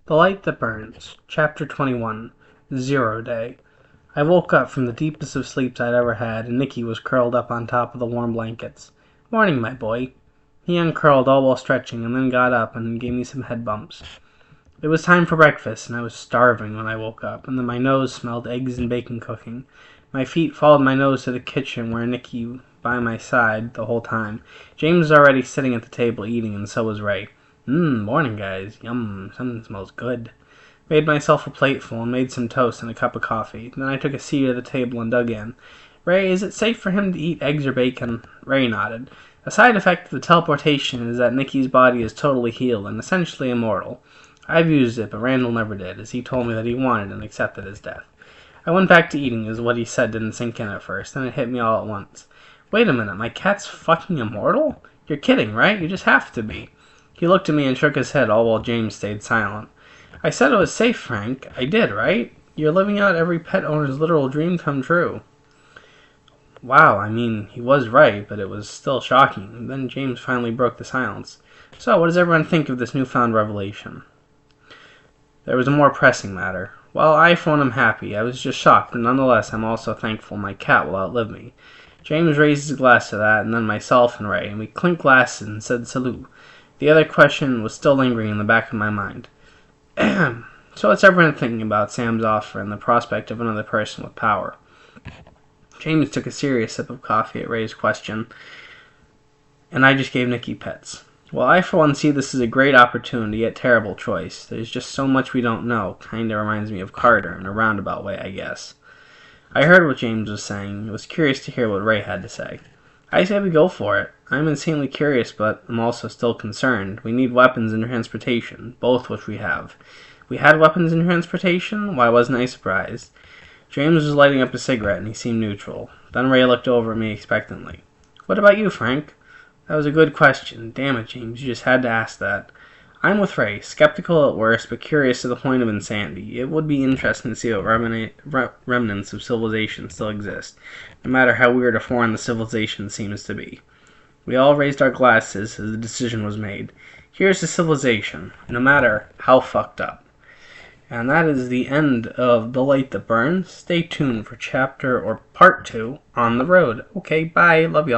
The Light That Burns, Chapter 21, Zero Day. I woke up from the deepest of sleeps I'd ever had, and Nicky was curled up on top of the warm blankets. "Morning, my boy." He uncurled all while stretching, and then got up and gave me some head bumps. It was time for breakfast, and I was starving when I woke up, and then my nose smelled eggs and bacon cooking. My feet followed my nose to the kitchen, where Nicky by my side the whole time. James was already sitting at the table eating, and so was Ray. Morning, guys. Yum, something smells good. Made myself a plateful and made some toast and a cup of coffee. Then I took a seat at the table and dug in. "Ray, is it safe for him to eat eggs or bacon?" Ray nodded. "A side effect of the teleportation is that Nicky's body is totally healed and essentially immortal. I've used it, but Randall never did, as he told me that he wanted and accepted his death." I went back to eating, as what he said didn't sink in at first. Then it hit me all at once. "Wait a minute, my cat's fucking immortal? You're kidding, right? You just have to be." He looked at me and shook his head, all while James stayed silent. "I said it was safe, Frank. I did, right? You're living out every pet owner's literal dream come true." Wow, I mean, he was right, but it was still shocking. Then James finally broke the silence. "So, what does everyone think of this newfound revelation?" There was a more pressing matter. "Well, I, for one, am happy. I was just shocked, but nonetheless I'm also thankful my cat will outlive me." James raised his glass to that, and then myself and Ray, and we clinked glasses and said salute. The other question was still lingering in the back of my mind. "So what's everyone thinking about Sam's offer and the prospect of another person with power?" James took a serious sip of coffee at Ray's question, and I just gave Nicky pets. "Well, I for one see this as a great opportunity, yet terrible choice. There's just so much we don't know. Kinda reminds me of Carter in a roundabout way, I guess." I heard what James was saying. I was curious to hear what Ray had to say. "I say we go for it. I'm insanely curious, but I'm also still concerned. We need weapons and transportation, both which we have." "We had weapons and transportation? Why wasn't I surprised?" James was lighting up a cigarette, and he seemed neutral. Then Ray looked over at me expectantly. "What about you, Frank?" "That was a good question. Damn it, James, you just had to ask that." "I'm with Ray, skeptical at worst, but curious to the point of insanity. It would be interesting to see what remnants of civilization still exist, no matter how weird or foreign the civilization seems to be." We all raised our glasses as the decision was made. Here's to civilization, no matter how fucked up. And that is the end of The Light That Burns. Stay tuned for chapter or part 2 on the road. Okay, bye. Love y'all.